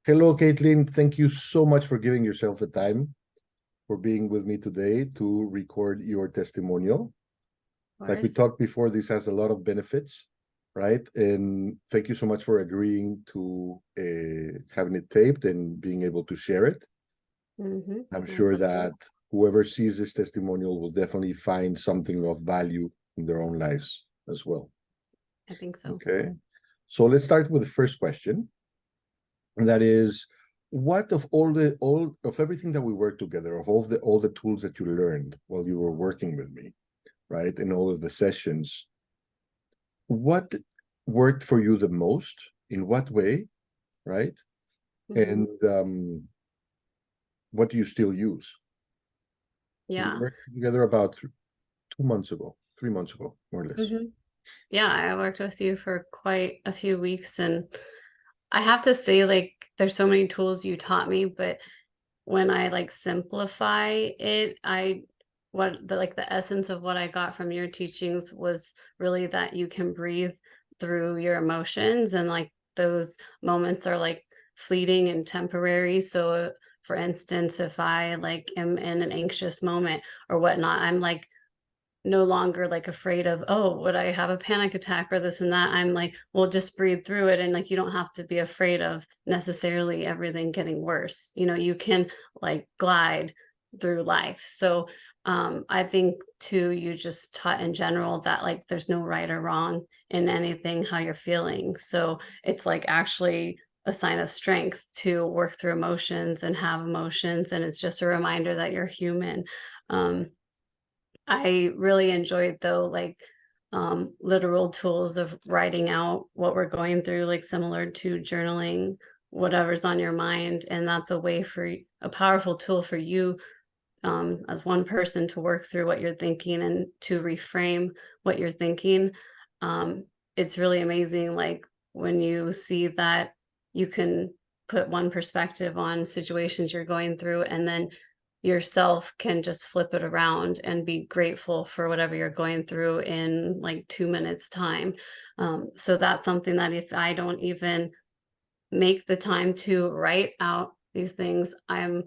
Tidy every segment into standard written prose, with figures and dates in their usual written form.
Hello, Caitlin. Thank you so much for giving yourself the time for being with me today to record your testimonial. Of Like we course. talked before, this has a lot of benefits, right? And thank you so much for agreeing to having it taped and being able to share it. I'm My sure pleasure. that whoever sees this testimonial will definitely find something of value in their own lives as well. I think so. Okay. So let's start with the first question. And that is, what of all of everything that we worked together, of all the tools that you learned while you were working with me, right, in all of the sessions, what worked for you the most? In what way, right? hmm And what do you still use? We Yeah. worked together about 2 months ago, 3 months ago, more or less. hmm Yeah, I worked with you for quite a few weeks, and I have to say, like, there's so many tools you taught me, but when I like simplify it, the essence of what I got from your teachings was really that you can breathe through your emotions, and like those moments are like fleeting and temporary. So for instance, if I like am in an anxious moment or whatnot, I'm like no longer like afraid of, oh, would I have a panic attack or this and that. I'm like, well, just breathe through it, and like you don't have to be afraid of necessarily everything getting worse. You can like glide through life. So I think too, you just taught in general that like there's no right or wrong in anything how you're feeling. So it's like actually a sign of strength to work through emotions and have emotions, and it's just a reminder that you're human. um I really enjoyed though, like literal tools of writing out what we're going through, like similar to journaling whatever's on your mind. And that's a way a powerful tool for you as one person to work through what you're thinking and to reframe what you're thinking. It's really amazing, like when you see that you can put one perspective on situations you're going through, and then yourself can just flip it around and be grateful for whatever you're going through in like 2 minutes time. So that's something that if I don't even make the time to write out these things, I'm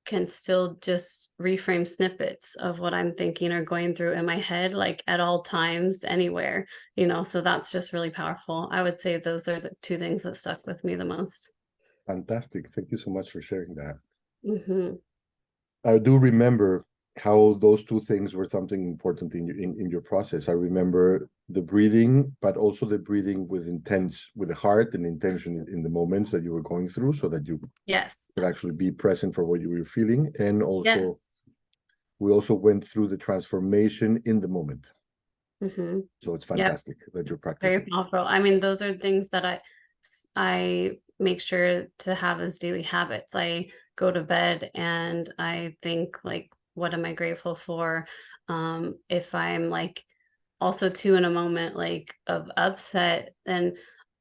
can still just reframe snippets of what I'm thinking or going through in my head, like at all times, anywhere. So that's just really powerful. I would say those are the two things that stuck with me the most. Fantastic. Thank you so much for sharing that. hmm I do remember how those two things were something important in your process. I remember the breathing, but also the breathing with the heart and intention in the moments that you were going through, so that you Yes. could actually be present for what you were feeling. And also, Yes. we also went through the transformation in the moment. hmm So it's Yep. fantastic that you're Very practicing. powerful. I mean, those are things that I make sure to have as daily habits. I go to bed and I think like, what am I grateful for? If I'm like also too in a moment like of upset, then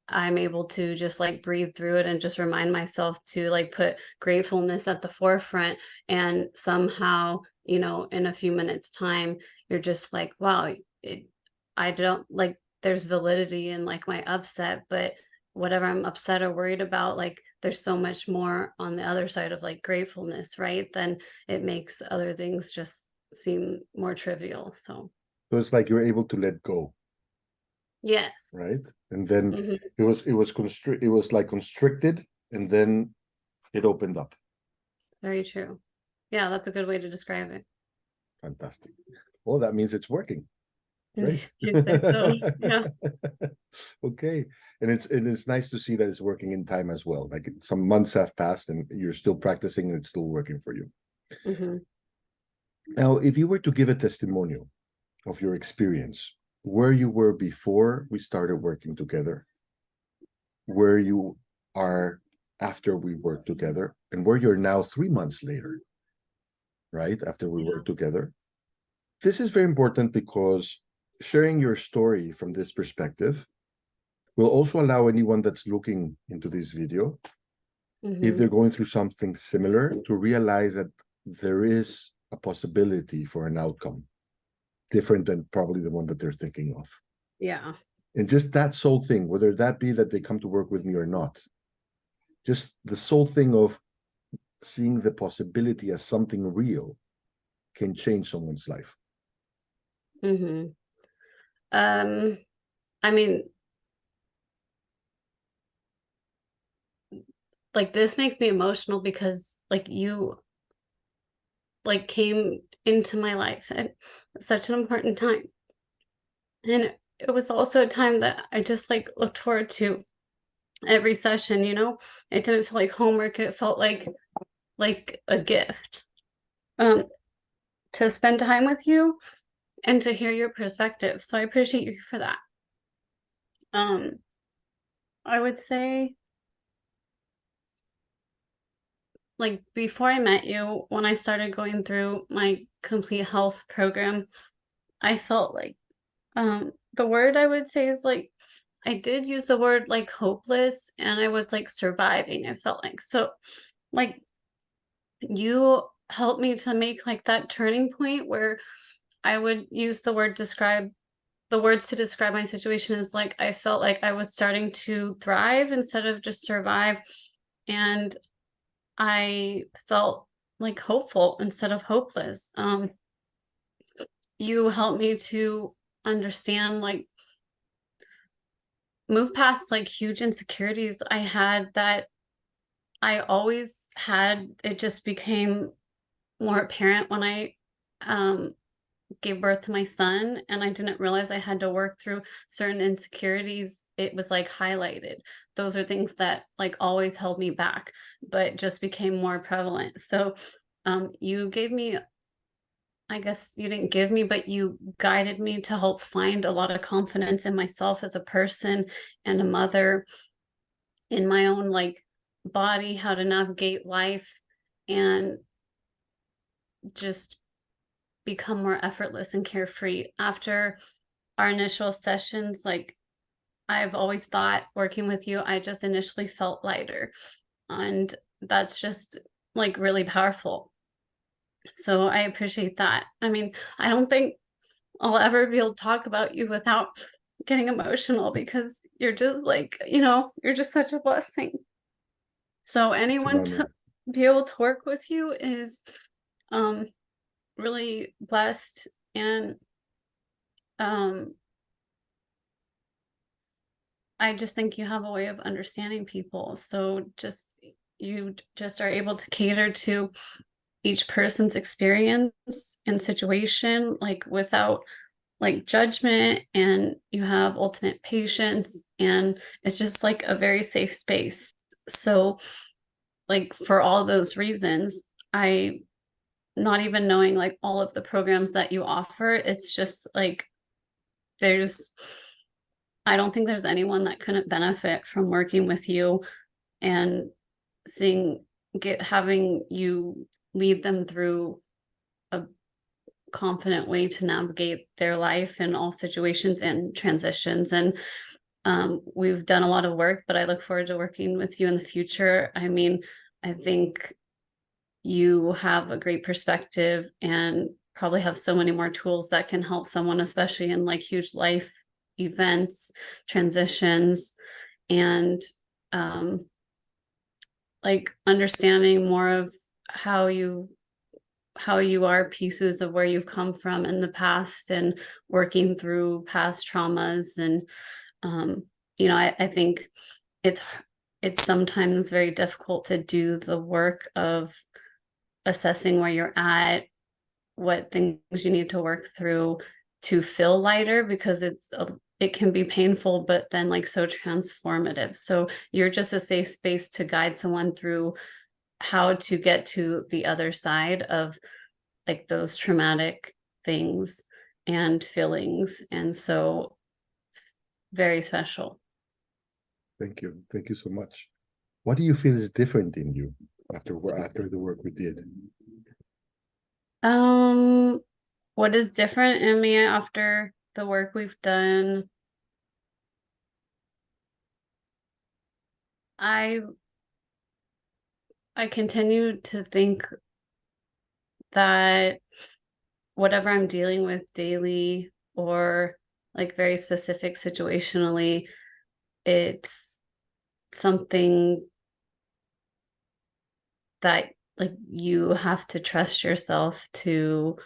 I'm able to just like breathe through it and just remind myself to like put gratefulness at the forefront. And somehow, in a few minutes time, you're just like, wow, I don't like there's validity in like my upset, but whatever I'm upset or worried about, like there's so much more on the other side of like gratefulness, right? Then it makes other things just seem more trivial. So So it's like you're able to let go, yes. right? And then hmm it was like constricted, and then it opened up. Very true. Yeah, that's a good way to describe it. Fantastic. Well, that means it's working. Great. You'd say so. Yeah. Okay. And it's nice to see that it's working in time as well. Like some months have passed and you're still practicing and it's still working for you. hmm Now, if you were to give a testimonial of your experience, where you were before we started working together, where you are after we worked together, and where you're now 3 months later, right? After we Yeah. worked together. This is very important because sharing your story from this perspective will also allow anyone that's looking into this video, if hmm they're going through something similar, to realize that there is a possibility for an outcome different than probably the one that they're thinking of. Yeah. And just that sole thing, whether that be that they come to work with me or not, just the sole thing of seeing the possibility as something real can change someone's life. Mm-hmm. I mean, like this makes me emotional because like you like came into my life at such an important time. And it was also a time that I just like looked forward to every session, you know? It didn't feel like homework, it felt like a gift. Um to spend time with you and to hear your perspective. So I appreciate you for that. Um I would say like before I met you, when I started going through my complete health program, I felt like the word I would say is like I did use the word like hopeless and I was like surviving, I felt like. So like you helped me to make like that turning point where I would use the words to describe my situation is like I felt like I was starting to thrive instead of just survive. And I felt like hopeful instead of hopeless. You helped me to understand like move past like huge insecurities I had that I always had. It just became more apparent when I um gave birth to my son and I didn't realize I had to work through certain insecurities. It was like highlighted. Those are things that like always held me back, but just became more prevalent. So you gave me, I guess you didn't give me, but you guided me to help find a lot of confidence in myself as a person and a mother, in my own like body, how to navigate life and just become more effortless and carefree. After our initial sessions, like I've always thought working with you, I just initially felt lighter. And that's just like really powerful. So I appreciate that. I mean, I don't think I'll ever be able to talk about you without getting emotional because you're just like, you know, you're just such a blessing. So It's an anyone to honor. be able to work with you is um really blessed and um I just think you have a way of understanding people. So just you just are able to cater to each person's experience and situation like without like judgment, and you have ultimate patience, and it's just like a very safe space. So like for all those reasons, I, not even knowing like all of the programs that you offer, it's just like there's, I don't think there's anyone that couldn't benefit from working with you and seeing, having you lead them through a confident way to navigate their life in all situations and transitions. And we've done a lot of work, but I look forward to working with you in the future. I mean, I think you have a great perspective and probably have so many more tools that can help someone, especially in like huge life events, transitions, and um, like understanding more of how you are pieces of where you've come from in the past and working through past traumas. And you know, I think it's it's sometimes very difficult to do the work of assessing where you're at, what things you need to work through to feel lighter, because it can be painful but then like so transformative. So you're just a safe space to guide someone through how to get to the other side of like those traumatic things and feelings. And so it's very special. Thank you. Thank you so much. What do you feel is different in you after the work we did? Um, what is different in me after the work we've done? I I continue to think that whatever I'm dealing with daily or like very specific situationally, it's something that like you have to trust yourself to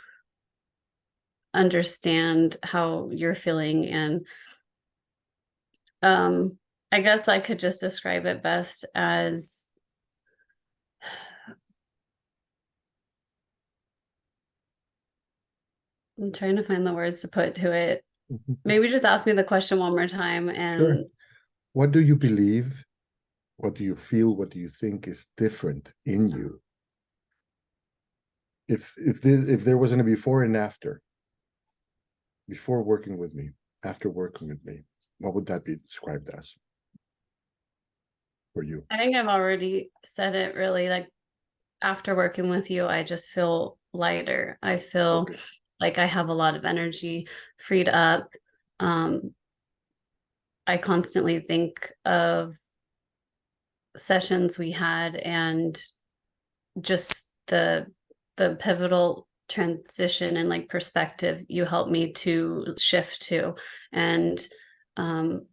understand how you're feeling. And I guess I could just describe it best as I'm trying to find the words to put to it. Maybe just ask me the question one more time. Sure. And What do you believe? What do you feel? What do you think is different in you? If there wasn't a before and after, before working with me, after working with me, what would that be described as for you? I think I've already said it really. Like after working with you, I just feel lighter. I feel Okay. like I have a lot of energy freed up. Um, I constantly think of sessions we had and just the pivotal transition and like perspective you helped me to shift to. And um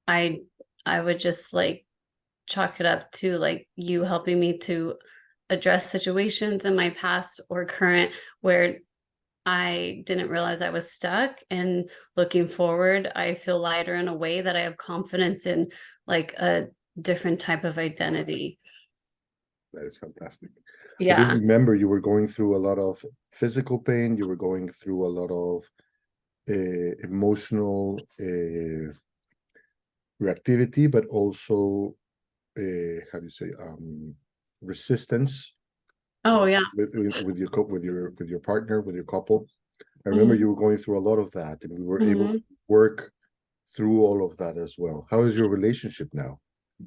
I I would just like chalk it up to like you helping me to address situations in my past or current where I didn't realize I was stuck. And looking forward, I feel lighter in a way that I have confidence in like a different type of identity. That is fantastic. I do Yeah. remember you were going through a lot of physical pain. You were going through a lot of emotional reactivity, but also how do you say resistance Oh yeah. with your partner, with your couple. I remember Hmm. you were going through a lot of that, and we were able to Hmm. work through all of that as well. How is your relationship now?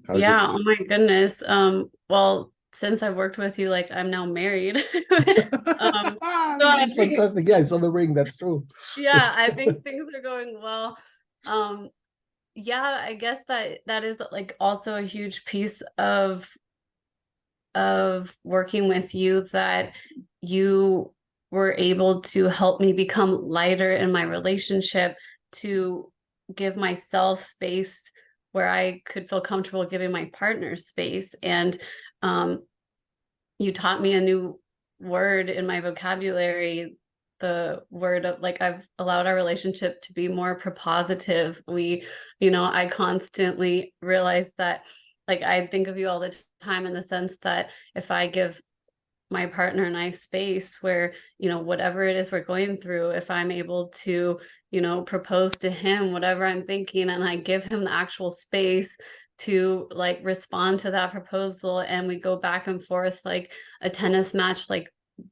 How is it? Yeah. Oh my goodness. Well, since I've worked with you, like I'm now married. So This I is think, fantastic. Yeah, I saw the ring. That's true. yeah, I think things are going well. Um, yeah, I guess that is like also a huge piece of working with you, that you were able to help me become lighter in my relationship, to give myself space where I could feel comfortable giving my partner space. And um, you taught me a new word in my vocabulary, the word of like I've allowed our relationship to be more propositive. I constantly realize that like I think of you all the time in the sense that if I give my partner and I space where, whatever it is we're going through, if I'm able to, propose to him whatever I'm thinking, and I give him the actual space to like respond to that proposal, and we go back and forth like a tennis match, like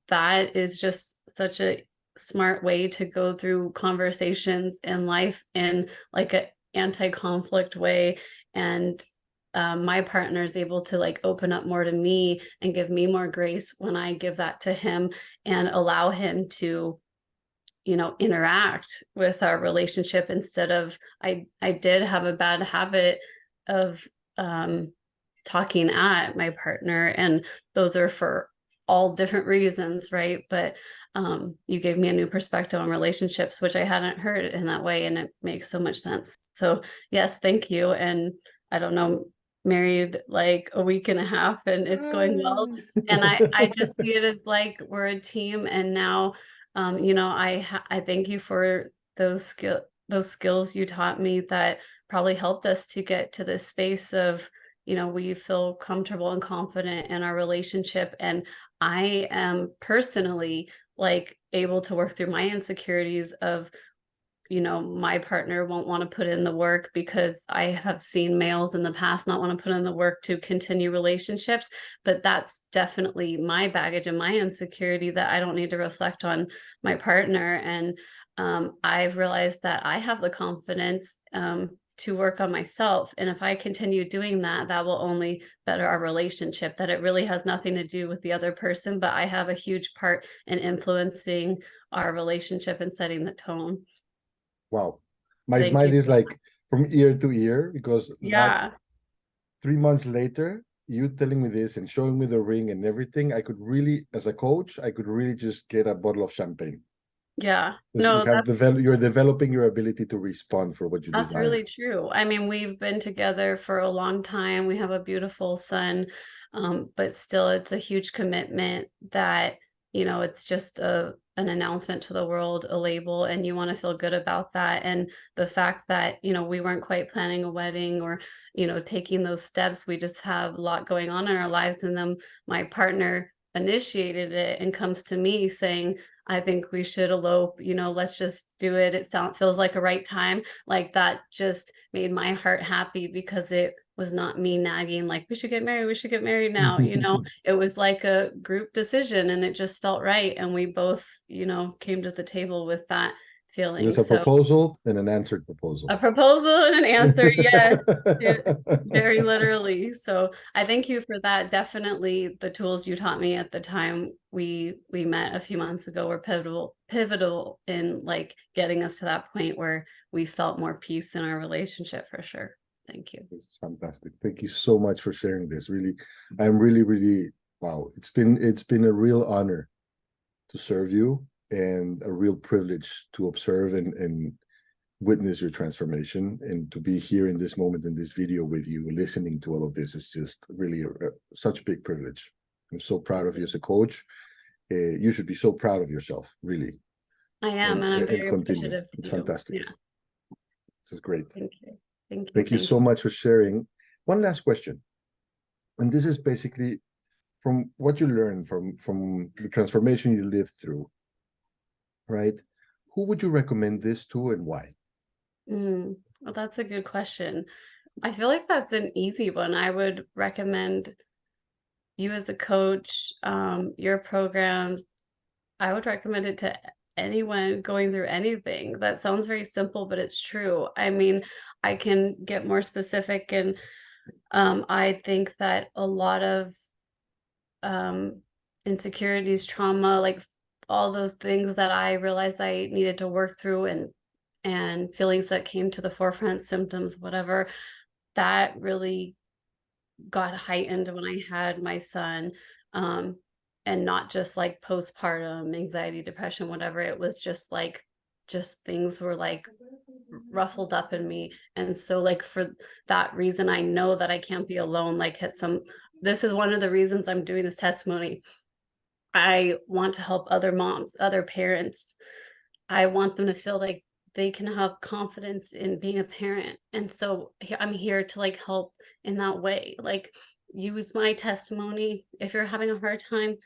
that is just such a smart way to go through conversations in life in like a anti-conflict way. And my partner is able to like open up more to me and give me more grace when I give that to him, and allow him to interact with our relationship, instead of I did have a bad habit of um talking at my partner, and those are for all different reasons, right? But you gave me a new perspective on relationships, which I hadn't heard in that way, and it makes so much sense. So yes, thank you. And I don't know, married like a week and a half, and it's going well. And I just see it as like we're a team. And now I thank you for those skills you taught me that probably helped us to get to this space of we feel comfortable and confident in our relationship. And I am personally like able to work through my insecurities of, my partner won't want to put in the work, because I have seen males in the past not want to put in the work to continue relationships. But that's definitely my baggage and my insecurity that I don't need to reflect on my partner. And I've realized that I have the confidence to work on myself. And if I continue doing that, that will only better our relationship, that it really has nothing to do with the other person, but I have a huge part in influencing our relationship and setting the tone. Wow. My Thank smile you. is like from ear to ear because that Yeah. 3 months later, you telling me this and showing me the ring and everything, I could really, as a coach, I could really just get a bottle of champagne. Yeah. Because you No, have you're developing your ability to respond for what you that's desire. really true. I mean, we've been together for a long time. We have a beautiful son, but still, it's a huge commitment that, it's just an announcement to the world, a label, and you want to feel good about that. And the fact that, we weren't quite planning a wedding or, taking those steps, we just have a lot going on in our lives. And then my partner initiated it and comes to me saying, I think we should elope, let's just do it. Feels like a right time. Like that just made my heart happy because it was not me nagging, like, we should get married now. It was like a group decision and it just felt right. And we both, came to the table with that It was feeling. a So proposal and an answered proposal. a proposal and an answer, yes. Very literally. So I thank you for that. Definitely the tools you taught me at the time we met a few months ago were pivotal in like getting us to that point where we felt more peace in our relationship for sure. Thank you. This is fantastic. Thank you so much for sharing this. Really, I'm really, really wow. It's been a real honor to serve you and a real privilege to observe and witness your transformation, and to be here in this moment in this video with you listening to all of this is just really such a big privilege. I'm so proud of you as a coach. You should be so proud of yourself, really, I am, and I'm and very continue. appreciative It's to you. fantastic. Yeah. This is great. Thank you. Thank you. Thank you Thank so you. much for sharing. One last question, and this is basically from what you learned from the transformation you lived through, right? Who would you recommend this to and why? Well, that's a good question. I feel like that's an easy one. I would recommend you as a coach, your programs. I would recommend it to anyone going through anything. That sounds very simple, but it's true. I mean, I can get more specific, and I think that a lot of um, insecurities, trauma, like all those things that I realized I needed to work through, and feelings that came to the forefront, symptoms, whatever, that really got heightened when I had my son. Um, and not just like postpartum anxiety, depression, whatever. It was just like, just things were like ruffled up in me. And so, like, for that reason, I know that I can't be alone. Like, this is one of the reasons I'm doing this testimony. I want to help other moms, other parents. I want them to feel like they can have confidence in being a parent. And so I'm here to like help in that way. Like, use my testimony if you're having a hard time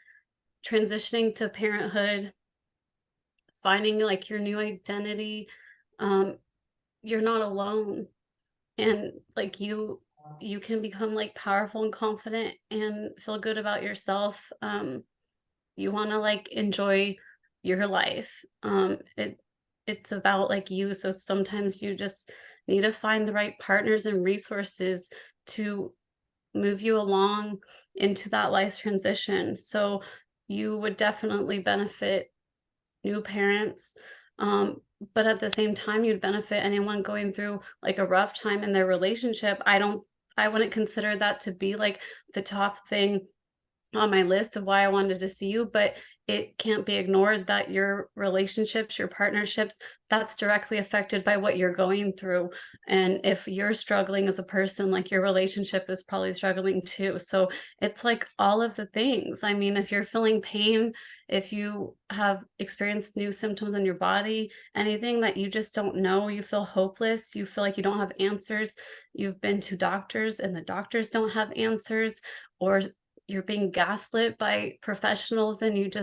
transitioning to parenthood, finding like your new identity. Um, you're not alone. And like you can become like powerful and confident and feel good about yourself. You want to like enjoy your life. It's about like you. So sometimes you just need to find the right partners and resources to move you along into that life transition. So you would definitely benefit new parents. Um, but at the same time, you'd benefit anyone going through like a rough time in their relationship. I wouldn't consider that to be like the top thing on my list of why I wanted to see you, but it can't be ignored that your relationships, your partnerships, that's directly affected by what you're going through. And if you're struggling as a person, like your relationship is probably struggling too. So it's like all of the things. I mean, if you're feeling pain, if you have experienced new symptoms in your body, anything that you just don't know, you feel hopeless, you feel like you don't have answers, you've been to doctors and the doctors don't have answers, or you're being gaslit by professionals and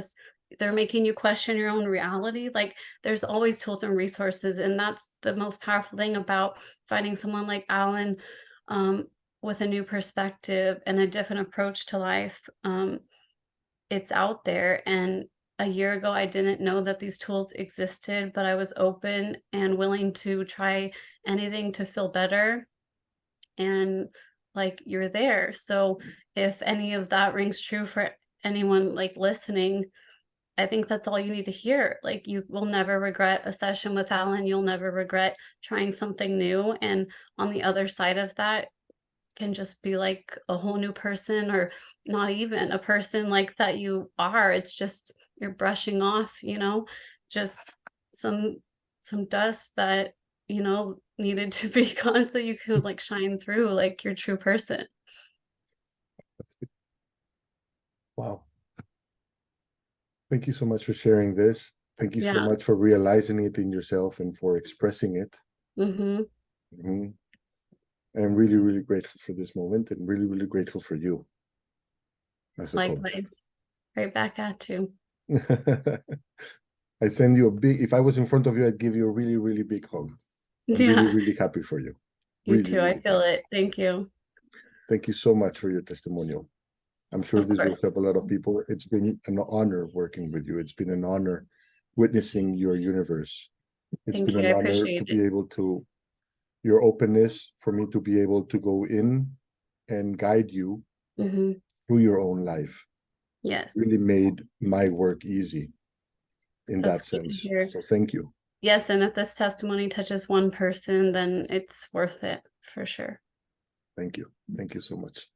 they're making you question your own reality. Like, there's always tools and resources, and that's the most powerful thing about finding someone like Alan, um, with a new perspective and a different approach to life. It's out there, and a year ago I didn't know that these tools existed, but I was open and willing to try anything to feel better, and like you're there. So if any of that rings true for anyone like listening, I think that's all you need to hear. Like, you will never regret a session with Alan. You'll never regret trying something new. And on the other side of that can just be like a whole new person, or not even a person like that you are. It's just you're brushing off, just some dust that, you know, needed to be gone so you can like shine through like your true person. Wow. Thank you so much for sharing this. Thank you so Yeah. much for realizing it in yourself and for expressing it. Mm-hmm. Mhm. I'm really, really grateful for this moment and really, really grateful for you as a coach. Likewise. Right back at you. I send you a big, if I was in front of you, I'd give you a really, really big hug. I'm really, Yeah. really happy for you. You Really, too. I really feel happy. it. Thank you. Thank you so much for your testimonial. I'm sure Of this will course. help a lot of people. It's been an honor working with you. It's been an honor witnessing your universe. It's Thank been you. I an honor to appreciate it. be able to, your openness for me to be able to go in and guide you Mm-hmm. through your own life. Yes. Really made my work easy in That's that good to sense. hear. So thank you. Yes, and if this testimony touches one person, then it's worth it for sure. Thank you. Thank you so much.